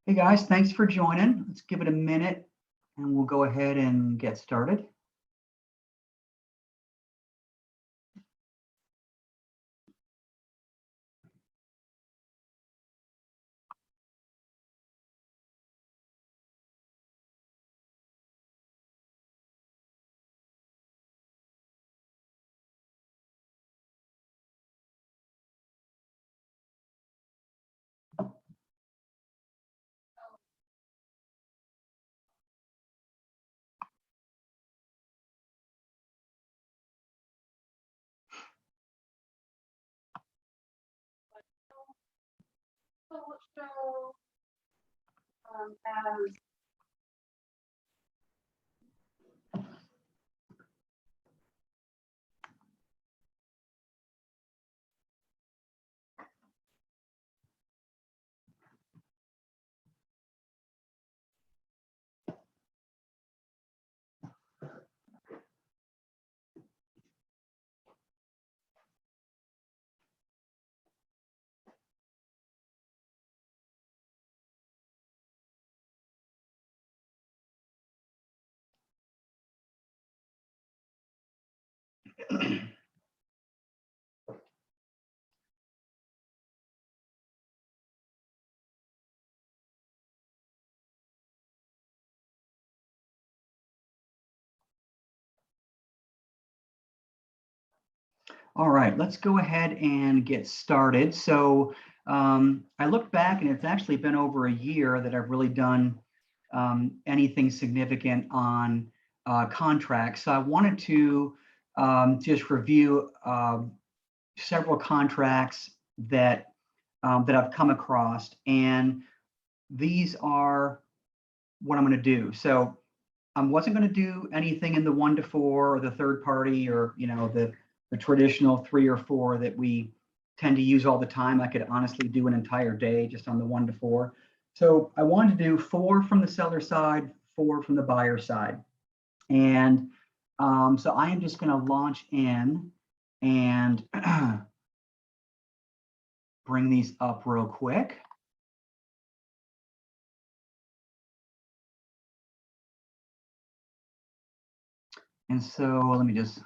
Hey guys, thanks for joining. Let's give it a minute and we'll go ahead and get started. All right, let's go ahead and get started. So I looked back and it's actually been over a year that I've really done anything significant on contracts. So I wanted to just review several contracts that I've come across, and these are what I'm going to do. So I wasn't going to do anything in the 1 to 4 or the third party, or the traditional 3 or 4 that we tend to use all the time. I could honestly do an entire day just on the 1 to 4. So I wanted to do 4 from the seller side, 4 from the buyer side. And so I am just going to launch in and bring these up real quick. And so let me just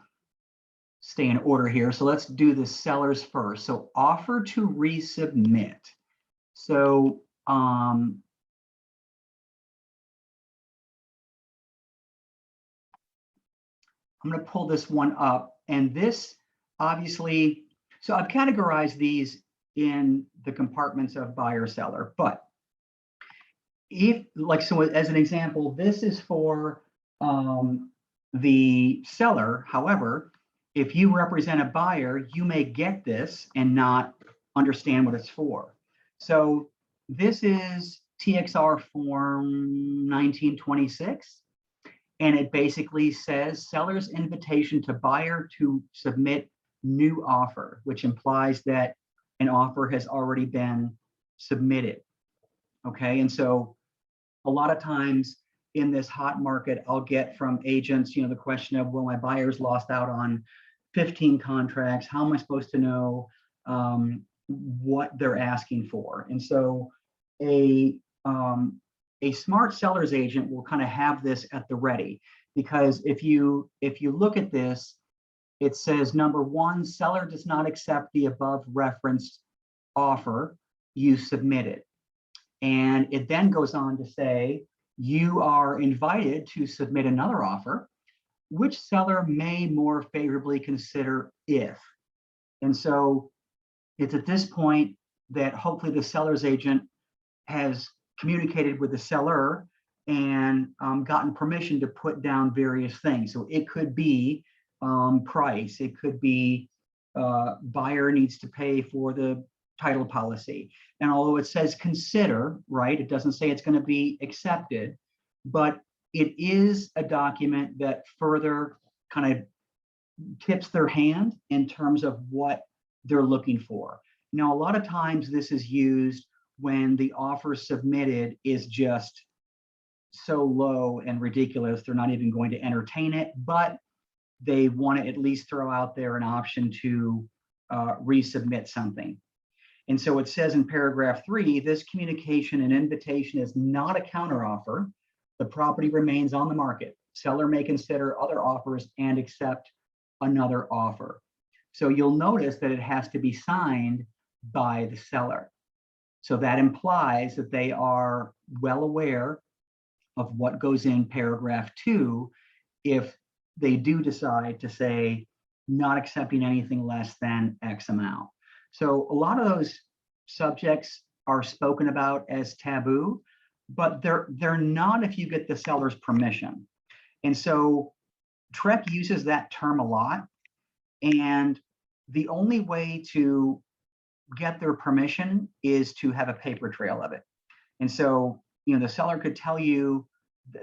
stay in order here. So let's do the sellers first. So offer to resubmit. So I'm going to pull this one up, and this obviously, so I've categorized these in the compartments of buyer seller, but if, like, so as an example, this is for the seller. However, if you represent a buyer, you may get this and not understand what it's for. So this is Txr Form 1926, and it basically says seller's invitation to buyer to submit new offer, which implies that an offer has already been submitted. Okay, and so a lot of times in this hot market, I'll get from agents, the question of, well, my buyer's lost out on 15 contracts. How am I supposed to know what they're asking for? And so a smart seller's agent will kind of have this at the ready, because if you look at this, it says, number 1, seller does not accept the above referenced offer you submitted. And it then goes on to say, you are invited to submit another offer, which seller may more favorably consider if. And so it's at this point that hopefully the seller's agent has communicated with the seller and gotten permission to put down various things. So it could be price, it could be buyer needs to pay for the title policy. And although it says consider, right, it doesn't say it's going to be accepted, but it is a document that further kind of tips their hand in terms of what they're looking for. Now, a lot of times this is used when the offer submitted is just so low and ridiculous, they're not even going to entertain it, but they want to at least throw out there an option to resubmit something. And so it says in paragraph 3, this communication and invitation is not a counteroffer. The property remains on the market. Seller may consider other offers and accept another offer. So you'll notice that it has to be signed by the seller. So that implies that they are well aware of what goes in paragraph 2 if they do decide to say not accepting anything less than X amount. So a lot of those subjects are spoken about as taboo, but they're not if you get the seller's permission. And so Txr uses that term a lot. And the only way to get their permission is to have a paper trail of it. And so, you know, the seller could tell you,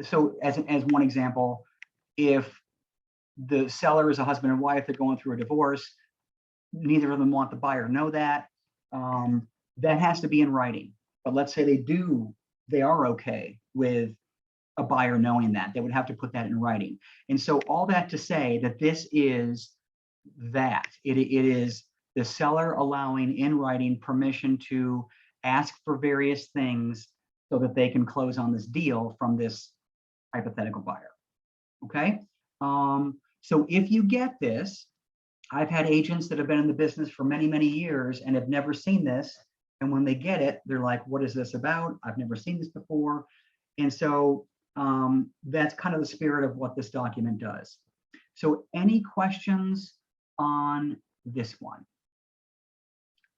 so as one example, if the seller is a husband and wife, they're going through a divorce, neither of them want the buyer to know that, that has to be in writing. But let's say they are okay with a buyer knowing that, they would have to put that in writing. And so all that to say that this is that, it is the seller allowing in writing permission to ask for various things so that they can close on this deal from this hypothetical buyer. Okay. So if you get this, I've had agents that have been in the business for many, many years and have never seen this. And when they get it, they're like, what is this about? I've never seen this before. And so that's kind of the spirit of what this document does. So any questions on this one?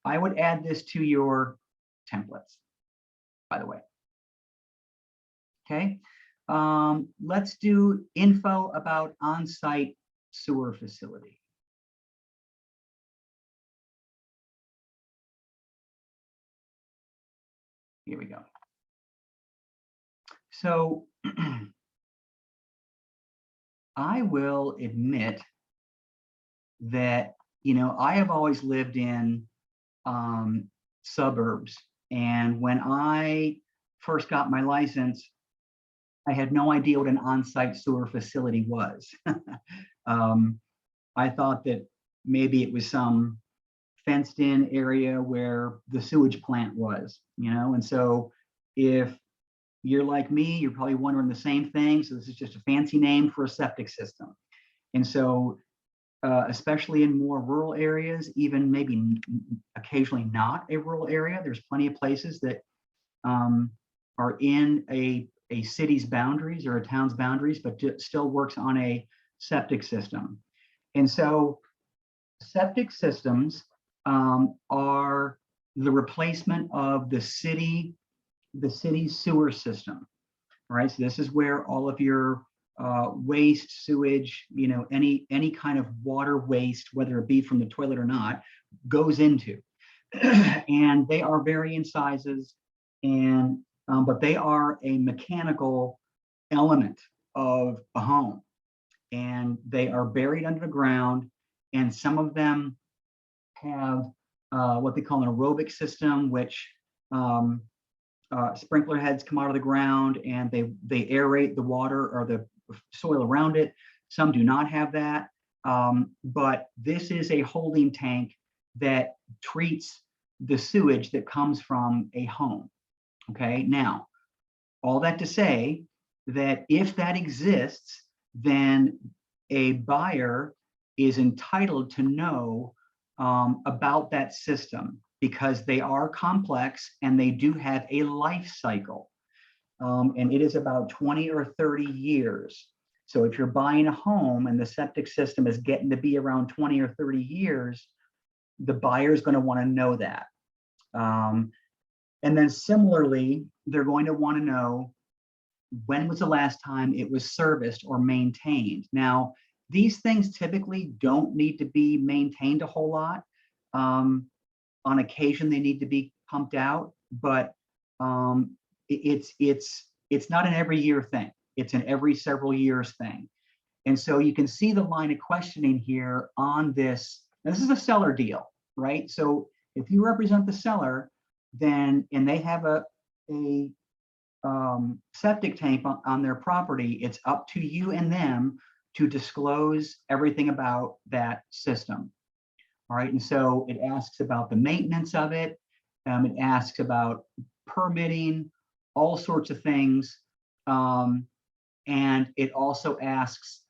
I would add this to your templates, by the way. Okay, let's do info about on-site sewer facility. Here we go. So I will admit that, you know, I have always lived in suburbs. And when I first got my license, I had no idea what an on-site sewer facility was. I thought that maybe it was some fenced-in area where the sewage plant was, you know. And so if you're like me, you're probably wondering the same thing. So this is just a fancy name for a septic system. And so especially in more rural areas, even maybe occasionally not a rural area, there's plenty of places that are in a city's boundaries or a town's boundaries, but still works on a septic system. And so septic systems are the replacement of the city's sewer system, right? So this is where all of your waste, sewage, you know, any kind of water waste, whether it be from the toilet or not, goes into. And they are varying sizes, and but they are a mechanical element of a home, and they are buried under the ground. And some of them have what they call an aerobic system, which sprinkler heads come out of the ground and they aerate the water or the soil around it. Some do not have that, but this is a holding tank that treats the sewage that comes from a home. Okay, now all that to say that if that exists, then a buyer is entitled to know about that system, because they are complex and they do have a life cycle. And it is about 20 or 30 years. So if you're buying a home and the septic system is getting to be around 20 or 30 years, the buyer is going to want to know that. And then similarly, they're going to want to know when was the last time it was serviced or maintained. Now, these things typically don't need to be maintained a whole lot. On occasion, they need to be pumped out, but it's not an every year thing. It's an every several years thing. And so you can see the line of questioning here on this. Now, this is a seller deal, right? So if you represent the seller, then, and they have a septic tank on their property, it's up to you and them to disclose everything about that system. All right, and so it asks about the maintenance of it. It asks about permitting, all sorts of things. And it also asks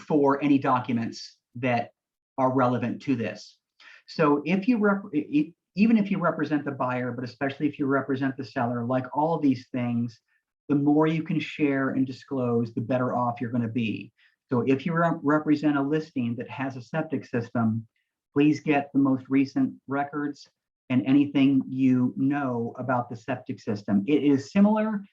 for any documents that are relevant to this. So if you even if you represent the buyer, but especially if you represent the seller, like all of these things, the more you can share and disclose, the better off you're going to be. So if you represent a listing that has a septic system, please get the most recent records and anything you know about the septic system. It is similar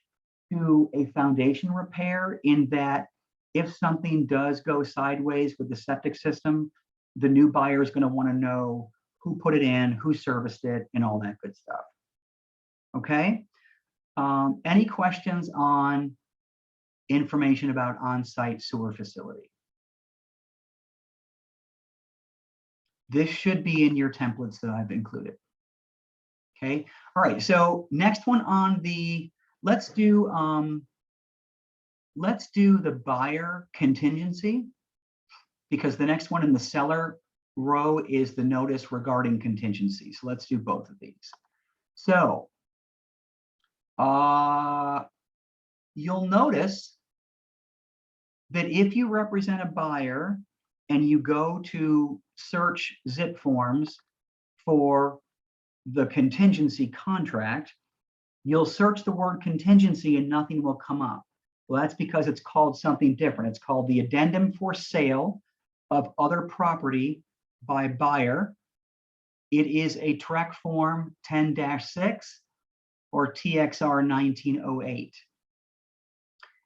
to a foundation repair in that if something does go sideways with the septic system, the new buyer is going to want to know who put it in, who serviced it, and all that good stuff. Okay. Any questions on information about on-site sewer facility? This should be in your templates that I've included. Okay. All right. So next one on the, let's do the buyer contingency, because the next one in the seller row is the notice regarding contingency. So let's do both of these. So you'll notice that if you represent a buyer and you go to search zip forms for the contingency contract, you'll search the word contingency and nothing will come up. Well, that's because it's called something different. It's called the Addendum for Sale of Other Property by Buyer. It is a Txr Form 10-6 or Txr 1908.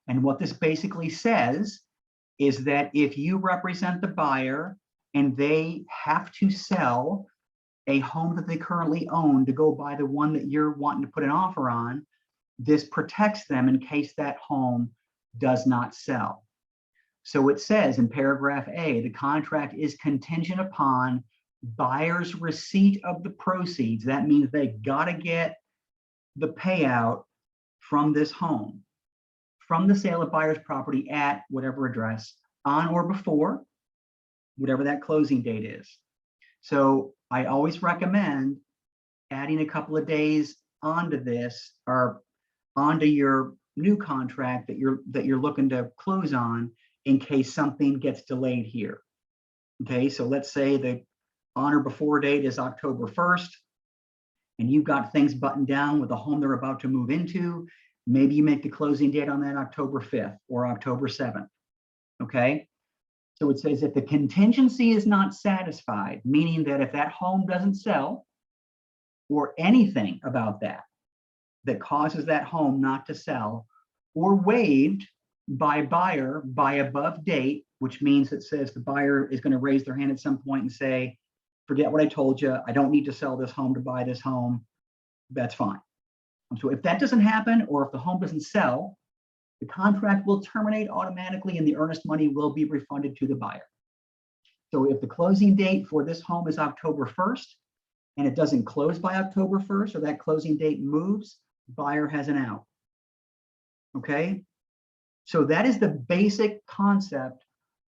And what this basically says is that if you represent the buyer and they have to sell a home that they currently own to go buy the one that you're wanting to put an offer on, this protects them in case that home does not sell. So it says in paragraph A, the contract is contingent upon buyer's receipt of the proceeds. That means they got to get the payout from this home, from the sale of buyer's property at whatever address, on or before, whatever that closing date is. So I always recommend adding a couple of days onto this or onto your new contract that you're looking to close on in case something gets delayed here. Okay, so let's say the on or before date is October 1st, and you've got things buttoned down with the home they're about to move into. Maybe you make the closing date on that October 5th or October 7th. Okay, so it says if the contingency is not satisfied, meaning that if that home doesn't sell or anything about that causes that home not to sell, or waived by buyer by above date, which means it says the buyer is going to raise their hand at some point and say, forget what I told you, I don't need to sell this home to buy this home, that's fine. So if that doesn't happen, or if the home doesn't sell, the contract will terminate automatically and the earnest money will be refunded to the buyer. So if the closing date for this home is October 1st and it doesn't close by October 1st, or that closing date moves, buyer has an out. Okay, so that is the basic concept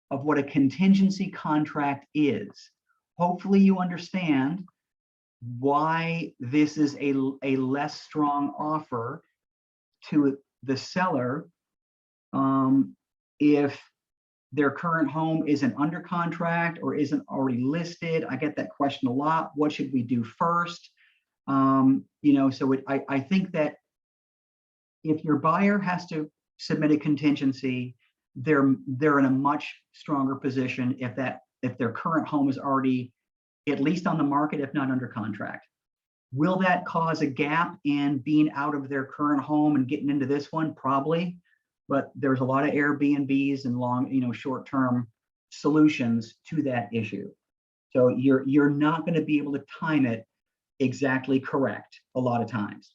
of what a contingency contract is. Hopefully you understand why this is a less strong offer to the seller if their current home isn't under contract or isn't already listed. I get that question a lot. What should we do first? So I think that if your buyer has to submit a contingency, they're in a much stronger position if their current home is already at least on the market, if not under contract. Will that cause a gap in being out of their current home and getting into this one? Probably, but there's a lot of Airbnbs and long, short-term solutions to that issue. So you're not going to be able to time it exactly correct a lot of times.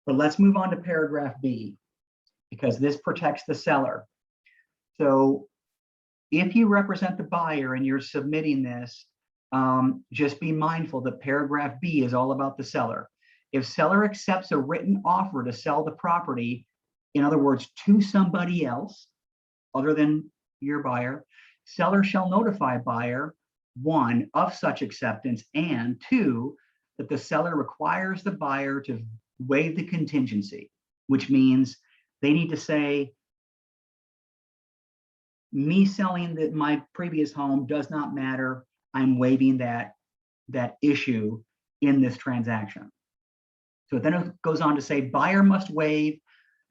But let's move on to paragraph B, because this protects the seller. So if you represent the buyer and you're submitting this, just be mindful that paragraph B is all about the seller. If seller accepts a written offer to sell the property, in other words, to somebody else other than your buyer, seller shall notify buyer, 1, of such acceptance, and 2, that the seller requires the buyer to waive the contingency, which means they need to say, me selling my previous home does not matter. I'm waiving that issue in this transaction. So then it goes on to say, buyer must waive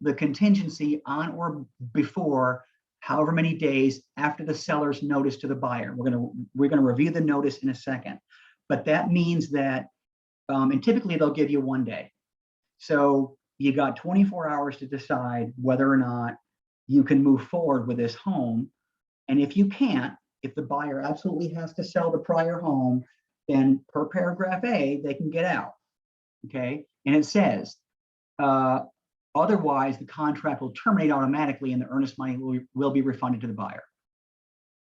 the contingency on or before however many days after the seller's notice to the buyer. We're gonna review the notice in a second, but that means that, and typically they'll give you 1 day. So you got 24 hours to decide whether or not you can move forward with this home. And if you can't, if the buyer absolutely has to sell the prior home, then per paragraph A, they can get out, okay? And it says, otherwise the contract will terminate automatically and the earnest money will be refunded to the buyer.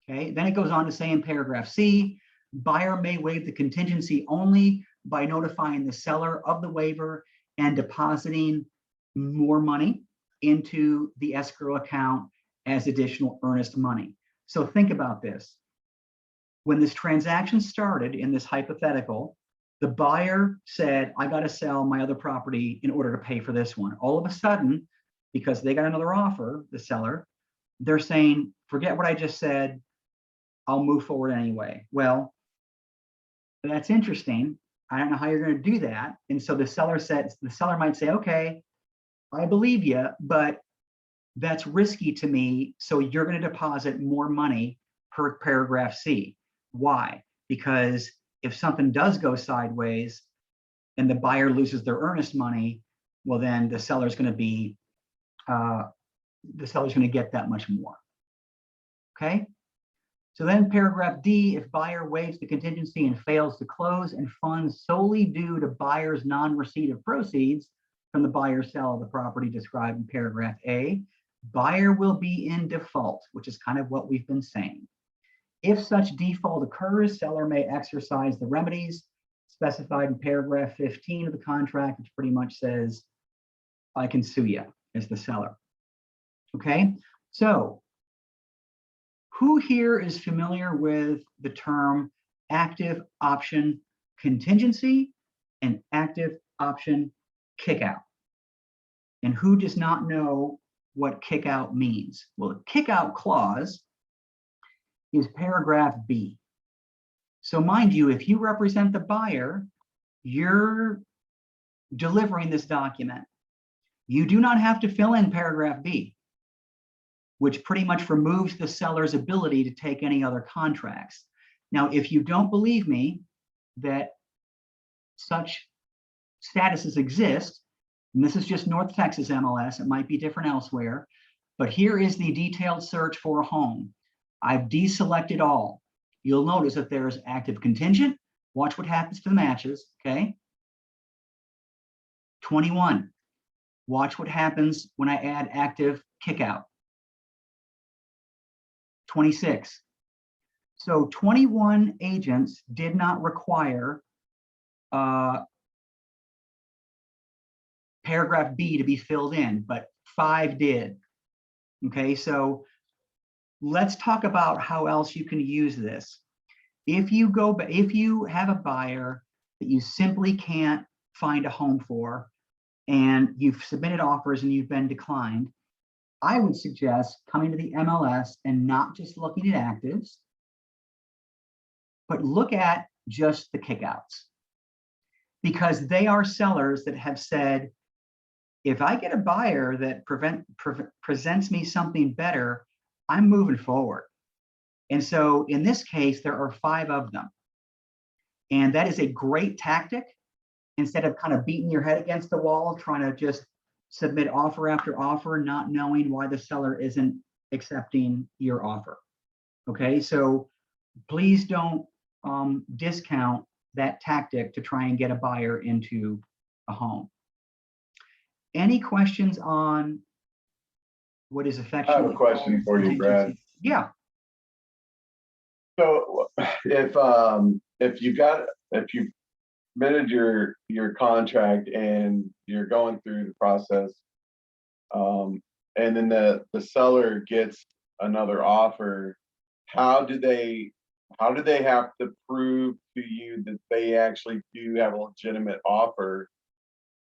Okay, then it goes on to say in paragraph C, buyer may waive the contingency only by notifying the seller of the waiver and depositing more money into the escrow account as additional earnest money. So think about this. When this transaction started in this hypothetical, the buyer said, I got to sell my other property in order to pay for this one. All of a sudden, because they got another offer, the seller, they're saying, forget what I just said, I'll move forward anyway. Well, that's interesting. I don't know how you're going to do that. And so the seller might say, okay, I believe you, but that's risky to me. So you're going to deposit more money per paragraph C. Why? Because if something does go sideways and the buyer loses their earnest money, well, then the seller's going to get that much more. Okay. So then paragraph D, if buyer waives the contingency and fails to close and funds solely due to buyer's non-receipt of proceeds from the buyer's sale of the property described in paragraph A, buyer will be in default, which is kind of what we've been saying. If such default occurs, seller may exercise the remedies specified in paragraph 15 of the contract, which pretty much says, I can sue you as the seller. Okay, so who here is familiar with the term active option contingency and active option kickout? And who does not know what kickout means? Well, the kickout clause is paragraph B. So mind you, if you represent the buyer, you're delivering this document. You do not have to fill in paragraph B, which pretty much removes the seller's ability to take any other contracts. Now, if you don't believe me that such statuses exist, and this is just North Texas MLS, it might be different elsewhere, but here is the detailed search for a home. I've deselected all. You'll notice that there's active contingent. Watch what happens to the matches, okay? 21. Watch what happens when I add active kickout. 26. So 21 agents did not require paragraph B to be filled in, but 5 did. Okay, so let's talk about how else you can use this. If you have a buyer that you simply can't find a home for, and you've submitted offers and you've been declined, I would suggest coming to the MLS and not just looking at actives, but look at just the kickouts, because they are sellers that have said, if I get a buyer that presents me something better, I'm moving forward. And so in this case, there are 5 of them. And that is a great tactic. Instead of kind of beating your head against the wall, trying to just submit offer after offer, not knowing why the seller isn't accepting your offer. Okay, so please don't discount that tactic to try and get a buyer into a home. Any questions on what is affectionately? I have a question for you, Brad. Yeah. So if you submitted your contract and you're going through the process, and then the seller gets another offer, how do they how do they have to prove to you that they actually do have a legitimate offer,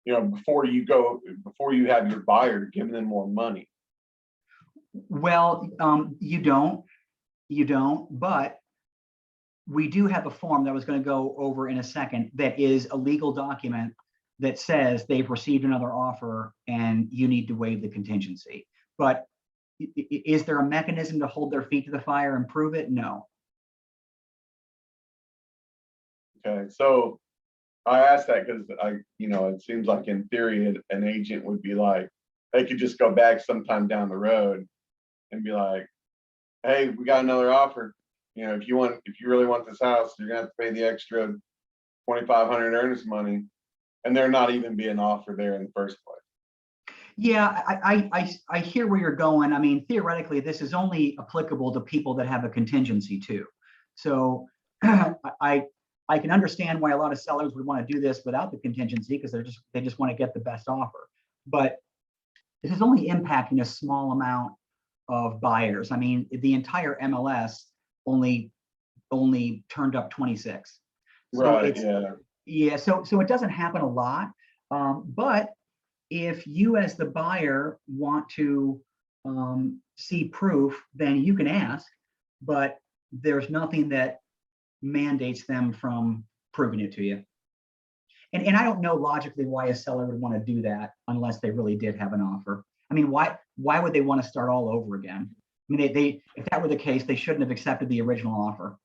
before you have your buyer giving them more money? Well, you don't, but we do have a form that I was going to go over in a second that is a legal document that says they've received another offer and you need to waive the contingency. But is there a mechanism to hold their feet to the fire and prove it? No. Okay, so I asked that because it seems like in theory an agent would be like, they could just go back sometime down the road and be like, hey, we got another offer. If you really want this house, you're gonna have to pay the extra 2,500 earnest money, and they're not even being offered there in the first place. Yeah, I hear where you're going. I mean, theoretically, this is only applicable to people that have a contingency too. So I can understand why a lot of sellers would want to do this without the contingency, because they just want to get the best offer. But this is only impacting a small amount of buyers. I mean, the entire MLS only turned up 26. So Right. Yeah. So it doesn't happen a lot. But if you as the buyer want to see proof, then you can ask, but there's nothing that mandates them from proving it to you. And I don't know logically why a seller would want to do that unless they really did have an offer. I mean, why would they want to start all over again? I mean, if that were the case, they shouldn't have accepted the original offer.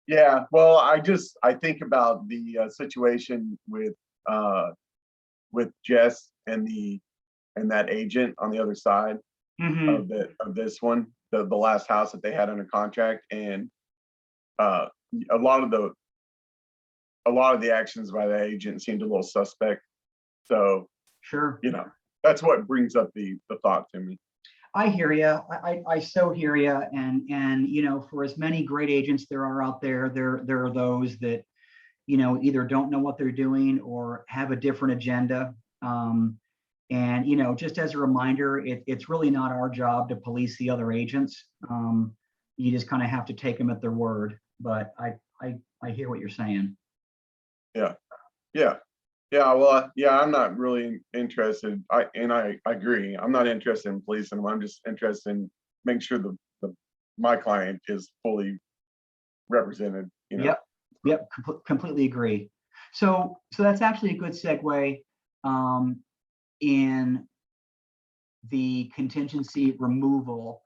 Yeah, well, I think about the situation with Jess and that agent on the other side of this one, the last house that they had under contract, and a lot of the actions by the agent seemed a little suspect. So sure, that's what brings up the thought to me. I hear you. I so hear you. And for as many great agents there are out there, there are those that either don't know what they're doing or have a different agenda. And just as a reminder, it's really not our job to police the other agents. You just kind of have to take them at their word. But I hear what you're saying. Yeah, well, I'm not really interested. I agree. I'm not interested in policing them. I'm just interested in making sure my client is fully represented. Yep. Completely agree. So that's actually a good segue in the contingency removal,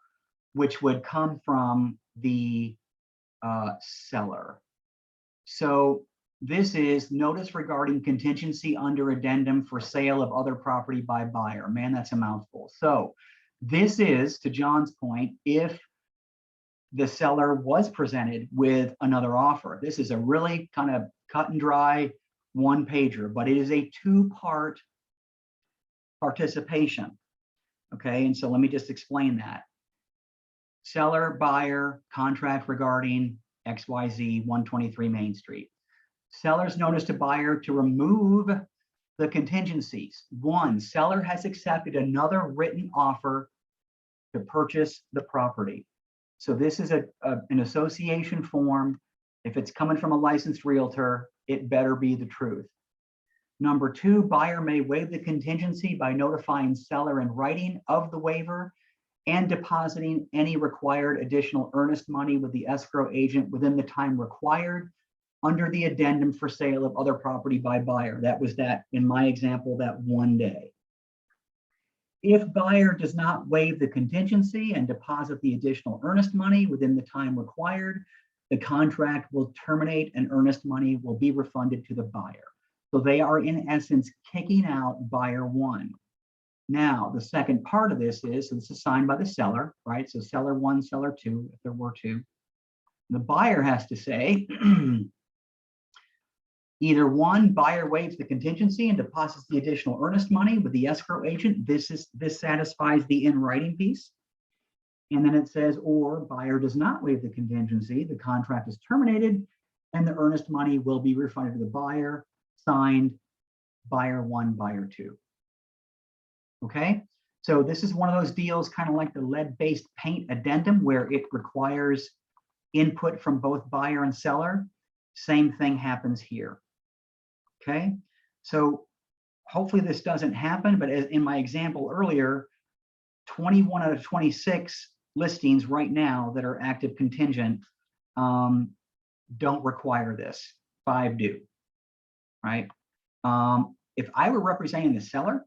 which would come from the seller. So this is notice regarding contingency under addendum for sale of other property by buyer. Man, that's a mouthful. So this is, to John's point, if the seller was presented with another offer. This is a really kind of cut and dry one pager, but it is a two-part participation. Okay, and so let me just explain that. Seller, buyer, contract regarding XYZ 123 Main Street. Seller's notice to buyer to remove the contingencies. One, seller has accepted another written offer to purchase the property. So this is an association form. If it's coming from a licensed realtor, it better be the truth. Number two, buyer may waive the contingency by notifying seller in writing of the waiver and depositing any required additional earnest money with the escrow agent within the time required under the addendum for sale of other property by buyer. That was that, in my example, that one day. If buyer does not waive the contingency and deposit the additional earnest money within the time required, the contract will terminate and earnest money will be refunded to the buyer. So they are in essence kicking out buyer one. Now, the second part of this is, so this is signed by the seller, right? So seller one, seller two, if there were two. The buyer has to say, either one, buyer waives the contingency and deposits the additional earnest money with the escrow agent. This satisfies the in writing piece. And then it says, or buyer does not waive the contingency, the contract is terminated and the earnest money will be refunded to the buyer, signed buyer one, buyer two. Okay, so this is one of those deals kind of like the lead-based paint addendum where it requires input from both buyer and seller, same thing happens here. Okay, so hopefully this doesn't happen, but as in my example earlier, 21 out of 26 listings right now that are active contingent don't require this. 5 do, right? If I were representing the seller,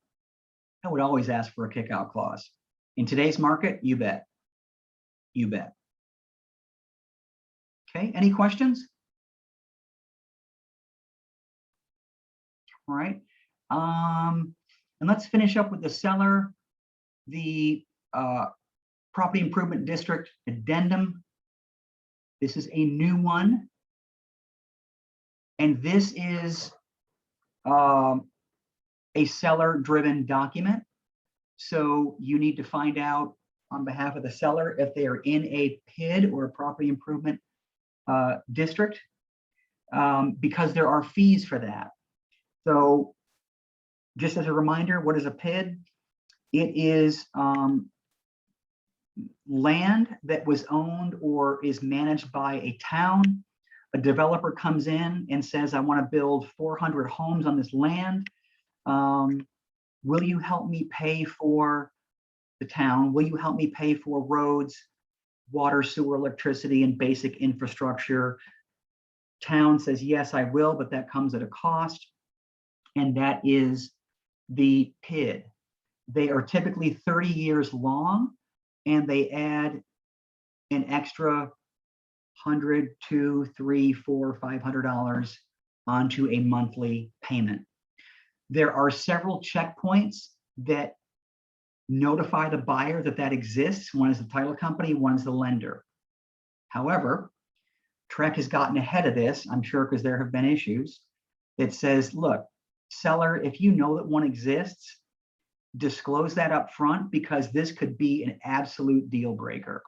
I would always ask for a kickout clause. In today's market, you bet. You bet. Okay, any questions? All right. And let's finish up with the seller, the property improvement district addendum. This is a new one. And this is a seller-driven document. So you need to find out on behalf of the seller if they are in a PID or a property improvement district, because there are fees for that. So just as a reminder, what is a PID? It is land that was owned or is managed by a town. A developer comes in and says, I want to build 400 homes on this land. Will you help me pay for the town? Will you help me pay for roads, water, sewer, electricity, and basic infrastructure? Town says, yes, I will, but that comes at a cost. And that is the PID. They are typically 30 years long, and they add an extra $100, $200, $300, $400, $500 onto a monthly payment. There are several checkpoints that notify the buyer that that exists. One is the title company, one is the lender. However, Txr has gotten ahead of this, I'm sure because there have been issues, that says, look, seller, if you know that one exists, disclose that up front, because this could be an absolute deal breaker.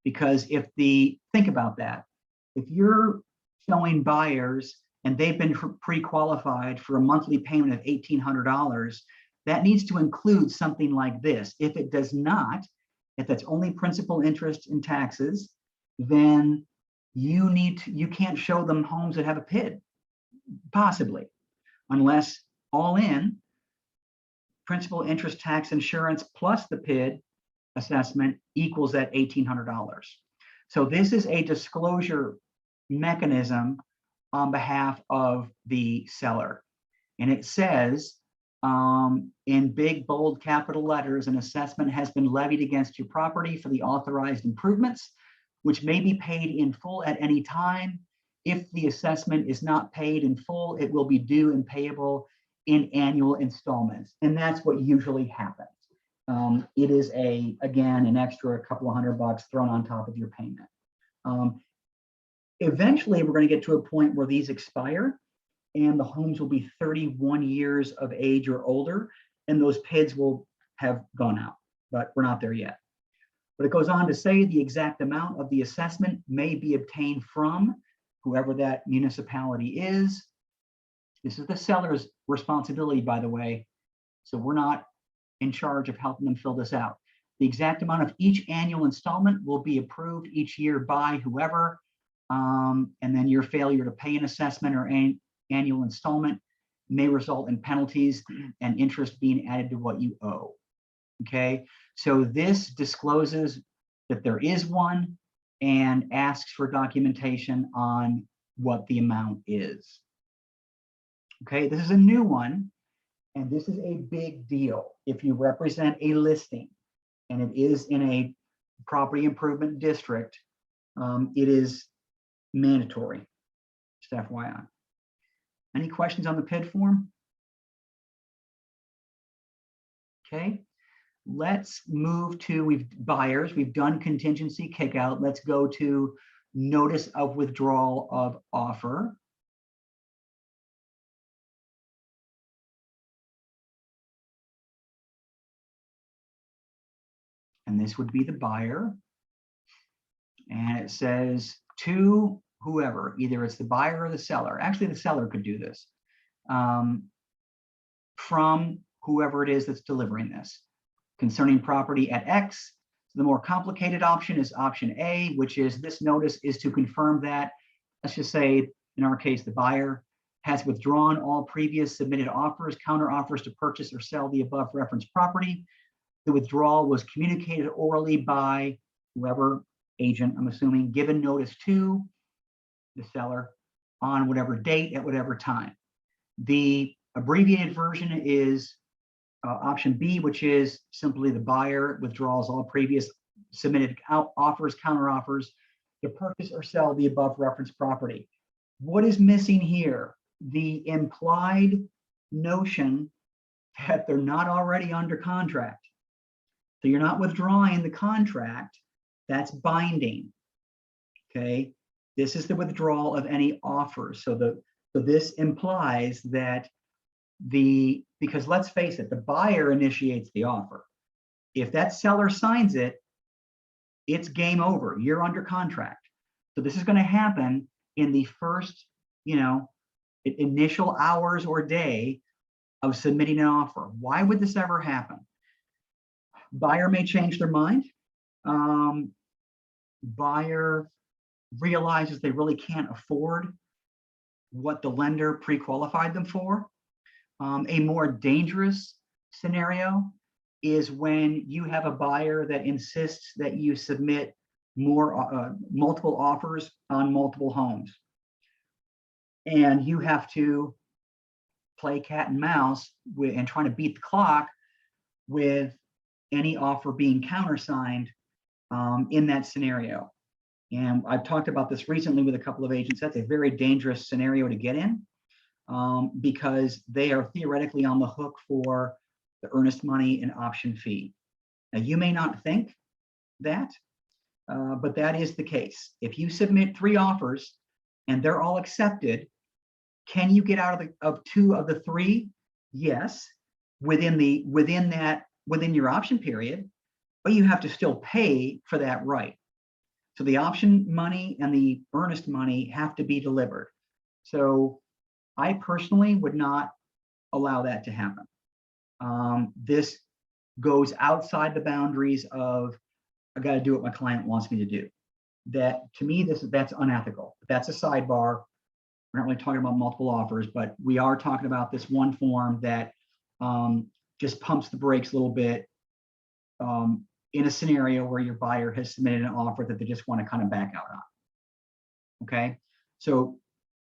Because if think about that, if you're showing buyers and they've been pre-qualified for a monthly payment of $1,800, that needs to include something like this. If it does not, if that's only principal, interest, and taxes, then you can't show them homes that have a PID, possibly, unless all in, principal, interest, tax, insurance, plus the PID assessment equals that $1,800. So this is a disclosure mechanism on behalf of the seller. And it says in big, bold, capital letters, an assessment has been levied against your property for the authorized improvements, which may be paid in full at any time. If the assessment is not paid in full, it will be due and payable in annual installments. And that's what usually happens. It is again, an extra couple of $100 thrown on top of your payment. Eventually, we're going to get to a point where these expire and the homes will be 31 years of age or older, and those PIDs will have gone out, but we're not there yet. But it goes on to say the exact amount of the assessment may be obtained from whoever that municipality is. This is the seller's responsibility, by the way, so we're not in charge of helping them fill this out. The exact amount of each annual installment will be approved each year by whoever, and then your failure to pay an assessment or annual installment may result in penalties and interest being added to what you owe. Okay, so this discloses that there is one and asks for documentation on what the amount is. Okay, this is a new one, and this is a big deal. If you represent a listing and it is in a property improvement district, it is mandatory, just FYI. Any questions on the PID form? Okay, let's move to buyers. We've done contingency kickout. Let's go to notice of withdrawal of offer. And this would be the buyer. And it says to whoever, either it's the buyer or the seller. Actually, the seller could do this. From whoever it is that's delivering this. Concerning property at X, The more complicated option is option A, which is this notice is to confirm that, let's just say, in our case, the buyer has withdrawn all previous submitted offers, counter offers to purchase or sell the above referenced property. The withdrawal was communicated orally by whoever agent, I'm assuming, given notice to the seller on whatever date at whatever time. The abbreviated version is option B, which is simply the buyer withdraws all previous submitted offers, counter offers to purchase or sell the above referenced property. What is missing here? The implied notion that they're not already under contract. So you're not withdrawing the contract, that's binding. Okay, this is the withdrawal of any offers. So this implies that because let's face it, the buyer initiates the offer. If that seller signs it, it's game over. You're under contract. So this is going to happen in the first, initial hours or day of submitting an offer. Why would this ever happen? Buyer may change their mind. Buyer realizes they really can't afford what the lender pre-qualified them for. A more dangerous scenario is when you have a buyer that insists that you submit multiple offers on multiple homes. And you have to play cat and mouse and trying to beat the clock with any offer being countersigned in that scenario. And I've talked about this recently with a couple of agents. That's a very dangerous scenario to get in because they are theoretically on the hook for the earnest money and option fee. Now, you may not think that, but that is the case. If you submit 3 offers and they're all accepted, can you get out of 2 of the 3? Yes, within your option period, but you have to still pay for that right. So the option money and the earnest money have to be delivered. So I personally would not allow that to happen. This goes outside the boundaries of I got to do what my client wants me to do. That to me, that's unethical. That's a sidebar. We're not really talking about multiple offers, but we are talking about this one form that just pumps the brakes a little bit in a scenario where your buyer has submitted an offer that they just want to kind of back out on. Okay, so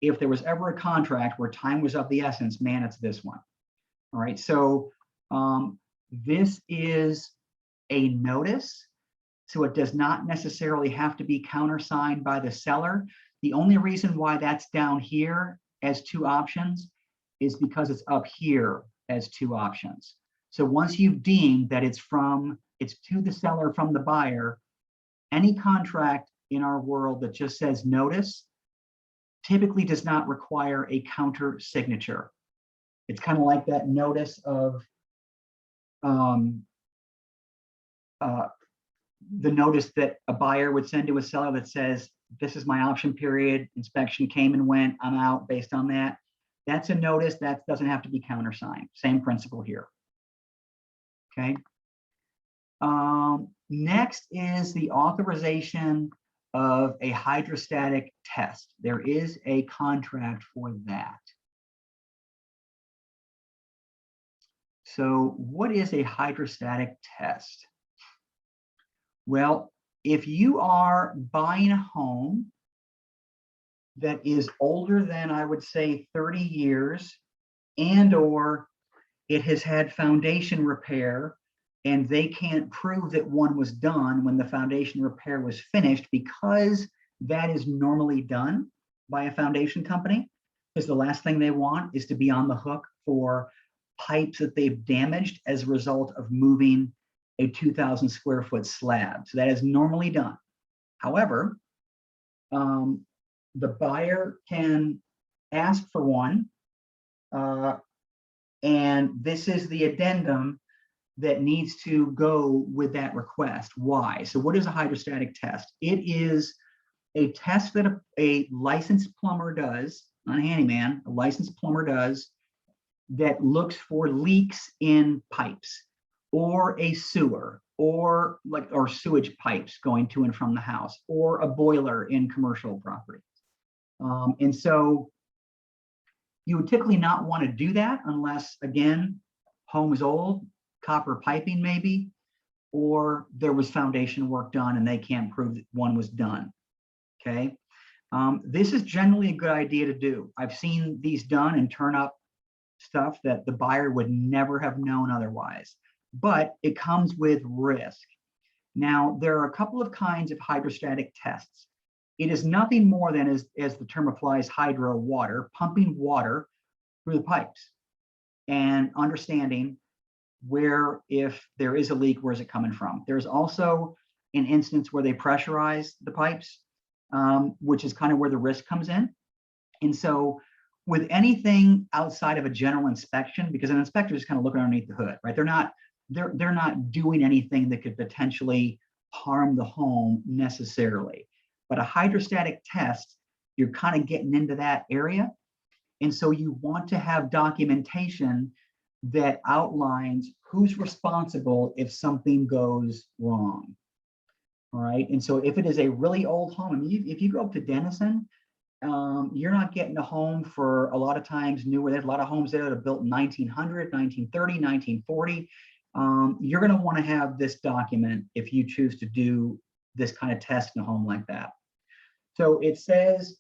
if there was ever a contract where time was of the essence, man, it's this one. All right, so this is a notice, so it does not necessarily have to be countersigned by the seller. The only reason why that's down here as 2 options is because it's up here as 2 options. So once you've deemed that it's to the seller from the buyer, any contract in our world that just says notice typically does not require a counter signature. It's kind of like that notice of the notice that a buyer would send to a seller that says, this is my option period, inspection came and went, I'm out based on that. That's a notice that doesn't have to be countersigned. Same principle here. Okay. Next is the authorization of a hydrostatic test. There is a contract for that. So what is a hydrostatic test? Well, if you are buying a home that is older than, I would say, 30 years, and or it has had foundation repair, and they can't prove that one was done when the foundation repair was finished, because that is normally done by a foundation company, because the last thing they want is to be on the hook for pipes that they've damaged as a result of moving a 2,000 square foot slab. So that is normally done. However, the buyer can ask for one, and this is the addendum that needs to go with that request. Why? So what is a hydrostatic test? It is a test that a licensed plumber does, not a handyman, a licensed plumber does, that looks for leaks in pipes or a sewer or sewage pipes going to and from the house, or a boiler in commercial property. And so you would typically not want to do that unless, again, home is old, copper piping maybe, or there was foundation work done and they can't prove that one was done. Okay. This is generally a good idea to do. I've seen these done and turn up stuff that the buyer would never have known otherwise, but it comes with risk. Now, there are a couple of kinds of hydrostatic tests. It is nothing more than, as the term applies, hydro water, pumping water through the pipes and understanding where, if there is a leak, where's it coming from. There's also an instance where they pressurize the pipes, which is kind of where the risk comes in. And so with anything outside of a general inspection, because an inspector is kind of looking underneath the hood, right? They're not doing anything that could potentially harm the home necessarily. But a hydrostatic test, you're kind of getting into that area. And so you want to have documentation that outlines who's responsible if something goes wrong. All right. And so if it is a really old home, I mean, if you go up to Denison, you're not getting a home for a lot of times newer. There's a lot of homes that are built in 1900, 1930, 1940. You're going to want to have this document if you choose to do this kind of test in a home like that. So it says,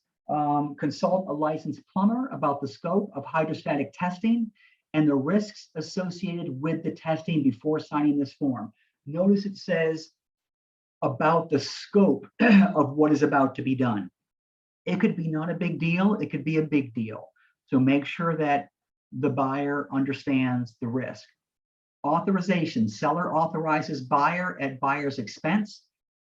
consult a licensed plumber about the scope of hydrostatic testing and the risks associated with the testing before signing this form. Notice it says about the scope of what is about to be done. It could be not a big deal, it could be a big deal. So make sure that the buyer understands the risk. Authorization, seller authorizes buyer at buyer's expense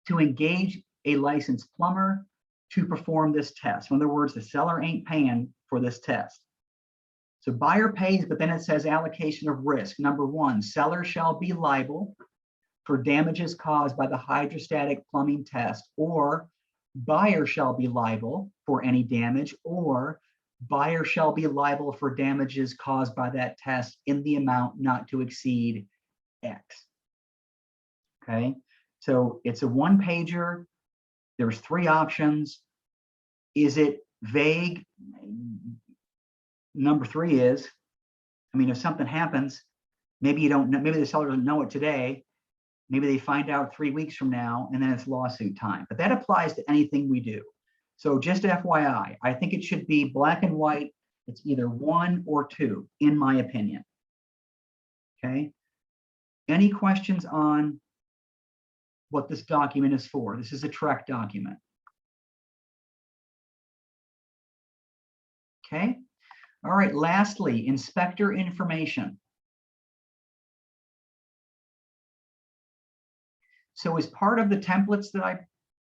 to engage a licensed plumber to perform this test. In other words, the seller ain't paying for this test. So buyer pays, but then it says allocation of risk. Number one, seller shall be liable for damages caused by the hydrostatic plumbing test, or buyer shall be liable for any damage, or buyer shall be liable for damages caused by that test in the amount not to exceed X. Okay, so it's a one-pager. There's three options. Is it vague? Number three is, I mean, if something happens, maybe you don't know, maybe the seller doesn't know it today. Maybe they find out 3 weeks from now and then it's lawsuit time. But that applies to anything we do. So just FYI, I think it should be black and white. It's either 1 or 2, in my opinion. Okay. Any questions on what this document is for? This is a Txr document. Okay. All right. Lastly, inspector information. So as part of the templates that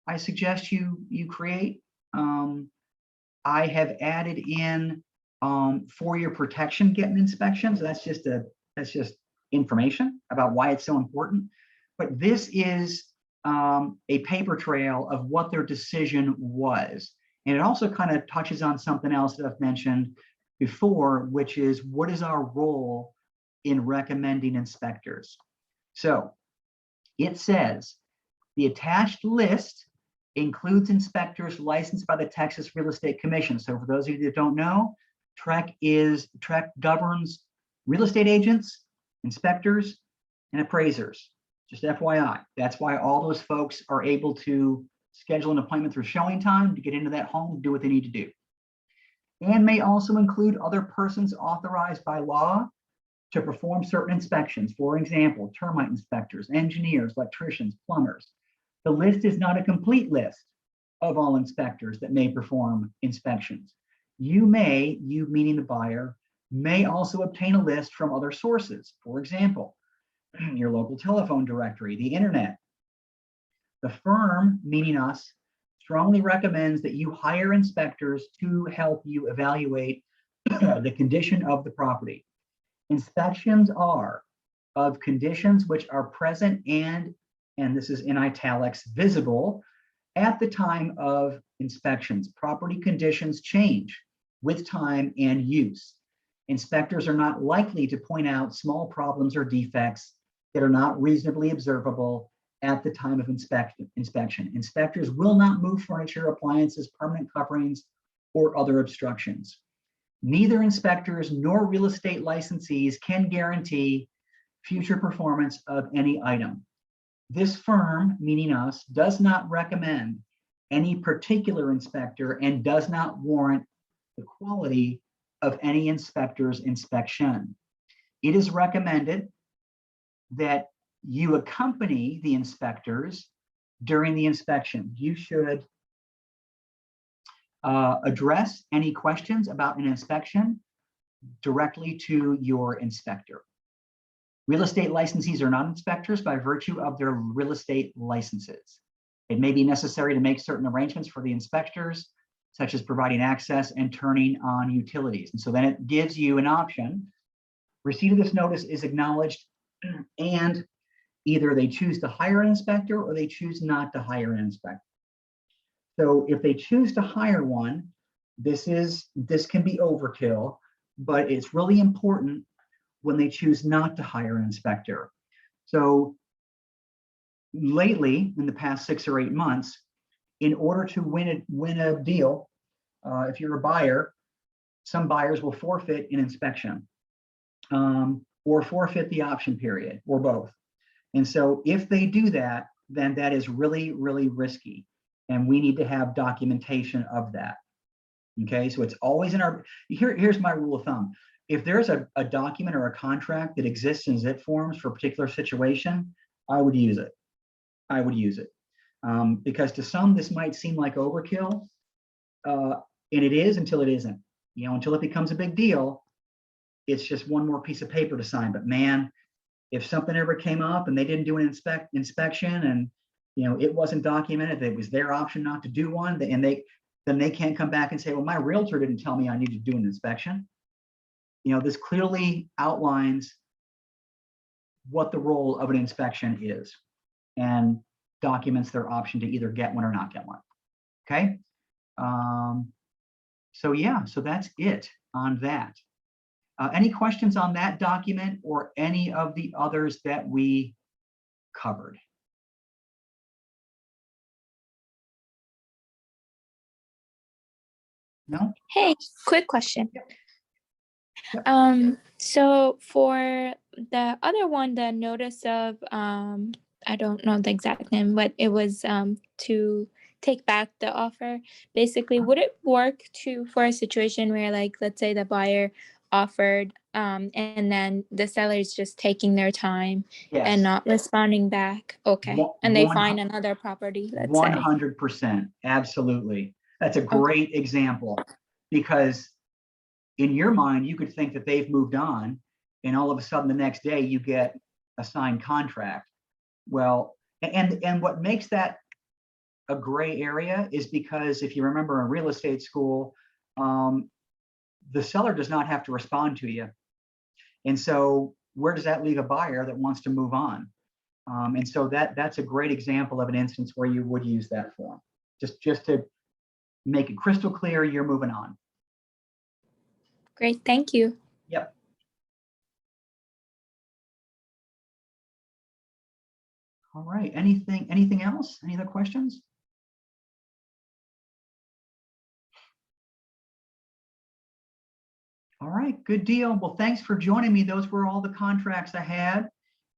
I suggest you create, I have added in for your protection getting inspections. That's just information about why it's so important. But this is a paper trail of what their decision was. And it also kind of touches on something else that I've mentioned before, which is what is our role in recommending inspectors. So it says the attached list includes inspectors licensed by the Texas Real Estate Commission. So for those of you that don't know, Txr governs real estate agents, inspectors, and appraisers. Just FYI, that's why all those folks are able to schedule an appointment through showing time to get into that home, do what they need to do. And may also include other persons authorized by law to perform certain inspections. For example, termite inspectors, engineers, electricians, plumbers. The list is not a complete list of all inspectors that may perform inspections. You meaning the buyer, may also obtain a list from other sources. For example, your local telephone directory, the internet. The firm, meaning us, strongly recommends that you hire inspectors to help you evaluate the condition of the property. Inspections are of conditions which are present and this is in italics, visible at the time of inspections. Property conditions change with time and use. Inspectors are not likely to point out small problems or defects that are not reasonably observable at the time of inspection. Inspectors will not move furniture, appliances, permanent coverings, or other obstructions. Neither inspectors nor real estate licensees can guarantee future performance of any item. This firm, meaning us, does not recommend any particular inspector and does not warrant the quality of any inspector's inspection. It is recommended that you accompany the inspectors during the inspection. You should address any questions about an inspection directly to your inspector. Real estate licensees are not inspectors by virtue of their real estate licenses. It may be necessary to make certain arrangements for the inspectors, such as providing access and turning on utilities. And so then it gives you an option. Receipt of this notice is acknowledged, and either they choose to hire an inspector or they choose not to hire an inspector. So if they choose to hire one, this can be overkill, but it's really important when they choose not to hire an inspector. So lately, in the past 6 or 8 months, in order to win a deal, if you're a buyer, some buyers will forfeit an inspection or forfeit the option period, or both. And so if they do that, then that is really, really risky. And we need to have documentation of that. Okay, so it's always in our, here's my rule of thumb. If there's a document or a contract that exists in zip forms for a particular situation, I would use it. I would use it. Because to some, this might seem like overkill, and it is until it isn't. You know, until it becomes a big deal, it's just one more piece of paper to sign. But man, if something ever came up and they didn't do an inspection, and you know it wasn't documented, that it was their option not to do one, and then they can't come back and say, well, my realtor didn't tell me I needed to do an inspection. You know, this clearly outlines what the role of an inspection is and documents their option to either get one or not get one. Okay. So yeah, so that's it on that. Any questions on that document or any of the others that we covered? No? Hey, quick question. Yep. So for the other one, the notice of, I don't know the exact name, but it was to take back the offer. Basically, would it work for a situation where, like, let's say the buyer offered and then the seller is just taking their time and not responding back? Okay. And they find another property, let's say. 100%. Absolutely. That's a great example, because in your mind, you could think that they've moved on, and all of a sudden the next day you get a signed contract. Well, and what makes that a gray area is because if you remember in real estate school, the seller does not have to respond to you. And so where does that leave a buyer that wants to move on? And so that's a great example of an instance where you would use that form. Just to make it crystal clear, you're moving on. Great, thank you. Yep. All right, anything else? Any other questions? All right, good deal. Well, thanks for joining me. Those were all the contracts I had,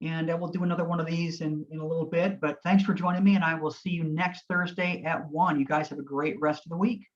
and we'll do another one of these in a little bit, but thanks for joining me, and I will see you next Thursday at 1. You guys have a great rest of the week.